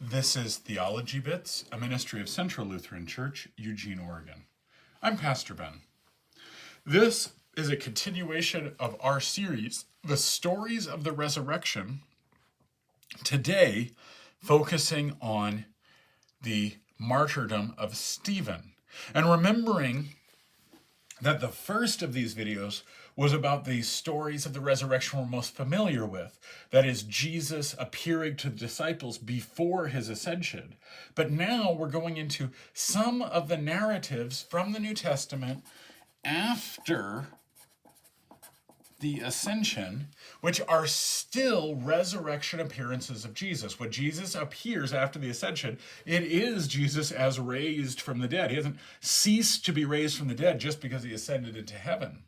This is Theology Bits, a ministry of Central Lutheran Church, Eugene, Oregon. I'm Pastor Ben. This is a continuation of our series, The Stories of the Resurrection, today focusing on the martyrdom of Stephen. And remembering that the first of these videos was about the stories of the resurrection we're most familiar with. That is, Jesus appearing to the disciples before his ascension. But now we're going into some of the narratives from the New Testament after the ascension, which are still resurrection appearances of Jesus. When Jesus appears after the ascension, it is Jesus as raised from the dead. He hasn't ceased to be raised from the dead just because he ascended into heaven.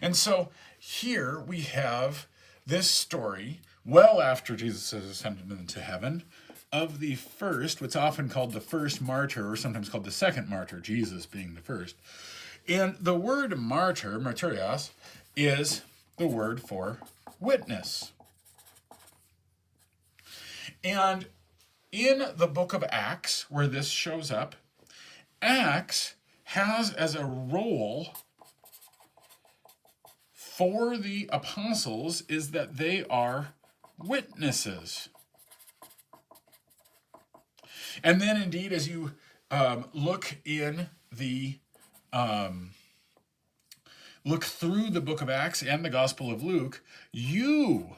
And so here we have this story, well after Jesus has ascended into heaven, of the first, what's often called the first martyr, or sometimes called the second martyr, Jesus being the first. And the word martyr, martyrios, is the word for witness. And in the book of Acts, where this shows up, Acts has as a role for the apostles is that they are witnesses. And then indeed, as you look through the book of Acts and the Gospel of Luke, you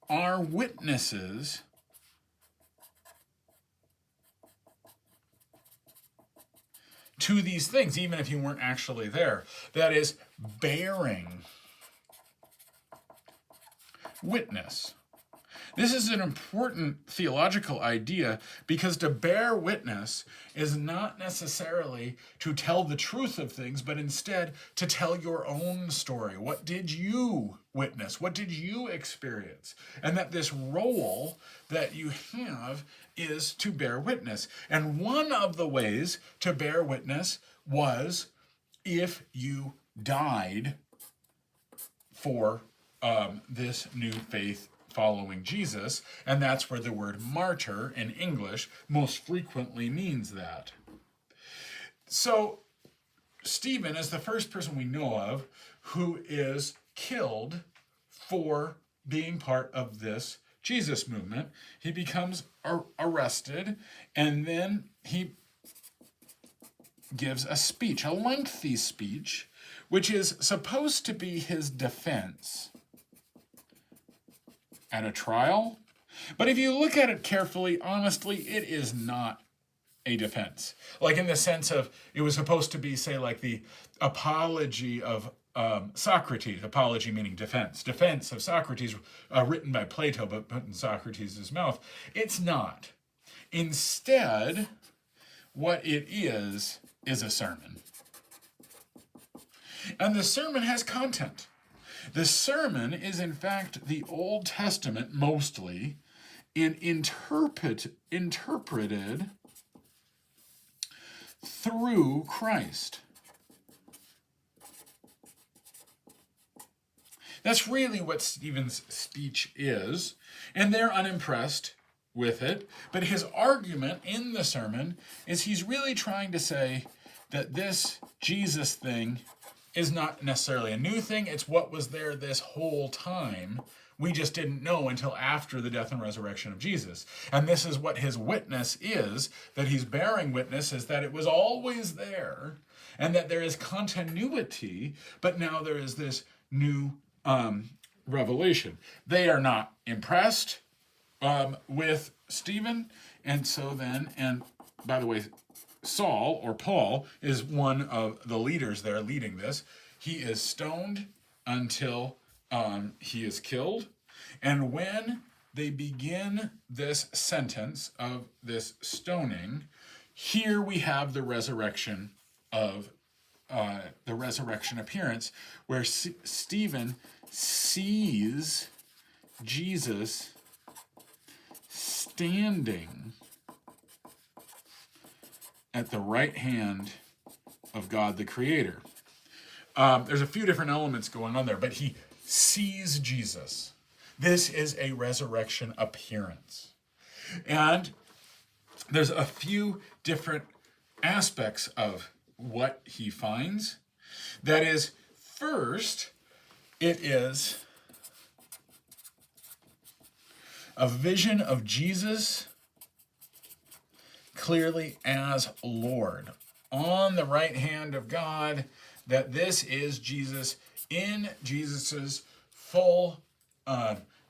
are witnesses to these things, even if you weren't actually there. That is, bearing witness. This is an important theological idea because to bear witness is not necessarily to tell the truth of things, but instead to tell your own story. What did you witness? What did you experience? And that this role that you have is to bear witness. And one of the ways to bear witness was if you died for this new faith following Jesus, and that's where the word martyr in English most frequently means that. So Stephen is the first person we know of who is killed for being part of this Jesus movement. He becomes arrested, and then he gives a speech, a lengthy speech, which is supposed to be his defense at a trial. But if you look at it carefully, honestly, it is not a defense. Like in the sense of, it was supposed to be, say, like the apology of Socrates, apology meaning defense of Socrates, written by Plato, but put in Socrates' mouth. It's not. Instead, what it is a sermon. And the sermon has content. The sermon is, in fact, the Old Testament mostly, and interpreted through Christ. That's really what Stephen's speech is, and they're unimpressed with it. But his argument in the sermon is he's really trying to say that this Jesus thing is not necessarily a new thing. It's what was there this whole time. We just didn't know until after the death and resurrection of Jesus. And this is what his witness is, that he's bearing witness, is that it was always there, and that there is continuity, but now there is this new revelation. They are not impressed with Stephen, and so then, and by the way, Saul, or Paul, is one of the leaders there leading this. He is stoned until he is killed. And when they begin this sentence of this stoning, here we have the resurrection of the resurrection appearance, where Stephen sees Jesus standing at the right hand of God the Creator. There's a few different elements going on there, but he sees Jesus. This is a resurrection appearance. And there's a few different aspects of what he finds. That is, first, it is a vision of Jesus clearly as Lord on the right hand of God, that this is Jesus in Jesus's full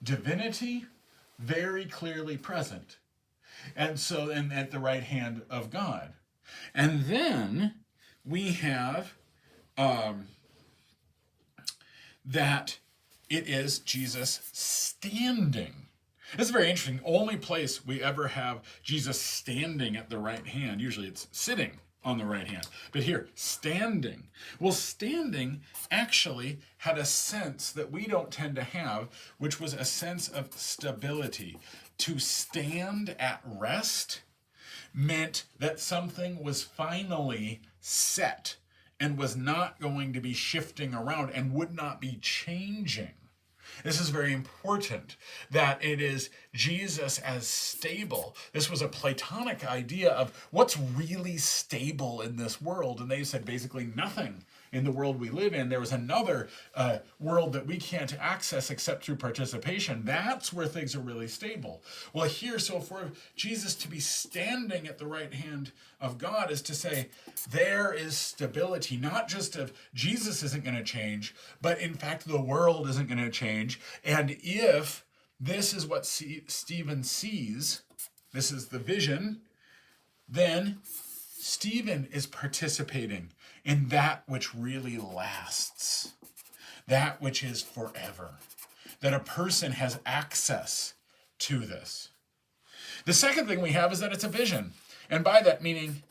divinity, very clearly present. And so, and at the right hand of God. And then we have that it is Jesus standing. This is very interesting. Only place we ever have Jesus standing at the right hand. Usually it's sitting on the right hand. But here, standing. Well, standing actually had a sense that we don't tend to have, which was a sense of stability. To stand at rest meant that something was finally set and was not going to be shifting around and would not be changing. This is very important, that it is Jesus as stable. This was a Platonic idea of what's really stable in this world. And they said basically nothing in the world we live in. There was another world that we can't access except through participation. That's where things are really stable. Well, here, so for Jesus to be standing at the right hand of God is to say there is stability, not just of Jesus isn't going to change, but in fact the world isn't going to change. And if this is what Stephen sees, this is the vision, then Stephen is participating in that which really lasts, that which is forever, that a person has access to this. The second thing we have is that it's a vision. And by that meaning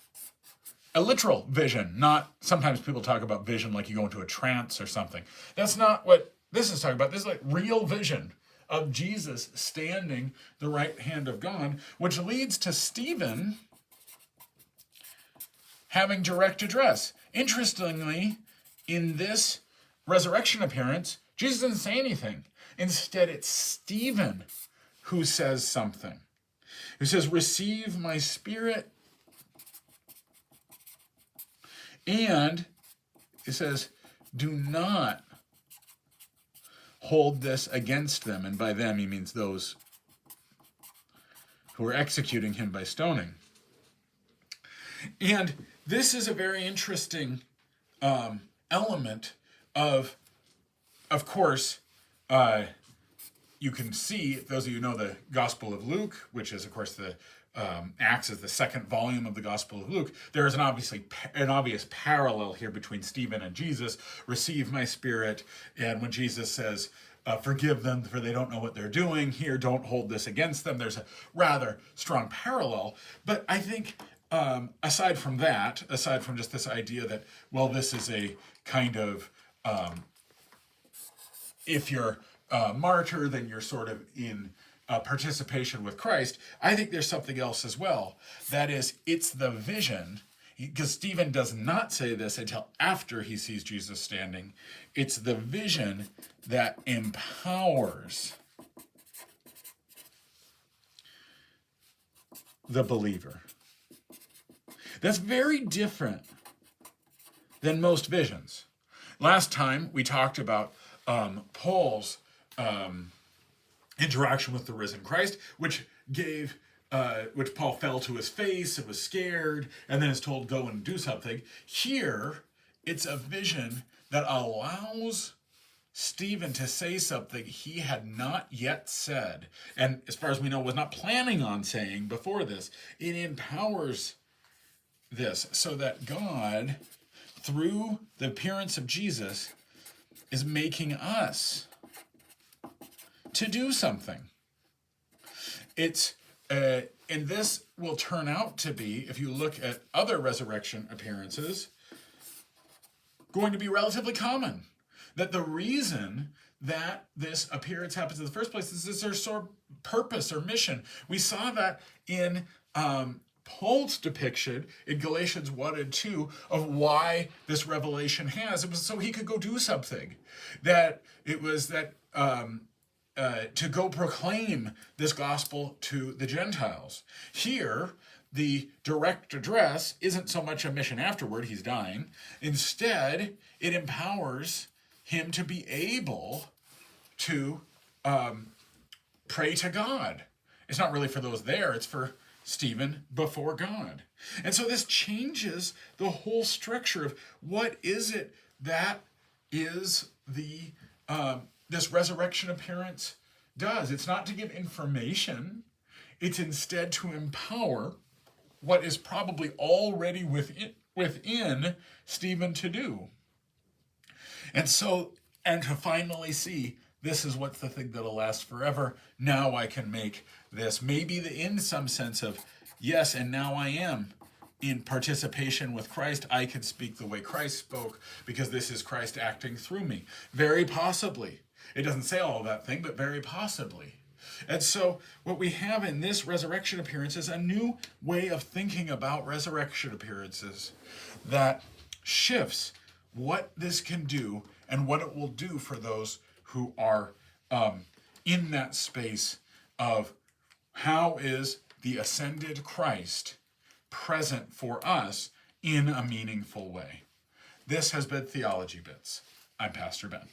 a literal vision, not sometimes people talk about vision like you go into a trance or something. That's not what this is talking about. This is like real vision of Jesus standing the right hand of God, which leads to Stephen having direct address. Interestingly, in this resurrection appearance, Jesus doesn't say anything. Instead, it's Stephen who says something. Who says, "Receive my spirit." And it says, "Do not hold this against them." And by them, he means those who are executing him by stoning. And this is a very interesting element of course, you can see, those of you who know the Gospel of Luke, which is, of course, the acts as the second volume of the Gospel of Luke, there is an obvious parallel here between Stephen and Jesus. Receive my spirit. And when Jesus says, forgive them for they don't know what they're doing, here, don't hold this against them, there's a rather strong parallel. But I think aside from just this idea that, well, this is a kind of, if you're a martyr, then you're sort of in participation with Christ, I think there's something else as well. That is, it's the vision, because Stephen does not say this until after he sees Jesus standing. It's the vision that empowers the believer. That's very different than most visions. Last time we talked about Paul's interaction with the risen Christ, which Paul fell to his face and was scared, and then is told, go and do something. Here, it's a vision that allows Stephen to say something he had not yet said, and as far as we know, was not planning on saying before this. It empowers this so that God, through the appearance of Jesus, is making us to do something. It's and this will turn out to be, if you look at other resurrection appearances, going to be relatively common. That the reason that this appearance happens in the first place is there's sort of purpose or mission. We saw that in Paul's depiction in Galatians 1 and 2 of why this revelation has. It was so he could go do something. That it was that to go proclaim this gospel to the Gentiles. Here, the direct address isn't so much a mission afterward, he's dying. Instead, it empowers him to be able to pray to God. It's not really for those there, it's for Stephen before God. And so this changes the whole structure of what is it that is the this resurrection appearance does. It's not to give information, it's instead to empower what is probably already within Stephen to do. And so, and to finally see, this is what's the thing that'll last forever. Now I can make this. Maybe in some sense of, yes, and now I am in participation with Christ. I can speak the way Christ spoke because this is Christ acting through me. Very possibly. It doesn't say all of that thing, but very possibly. And so what we have in this resurrection appearance is a new way of thinking about resurrection appearances that shifts what this can do and what it will do for those who are in that space of how is the ascended Christ present for us in a meaningful way. This has been Theology Bits. I'm Pastor Ben.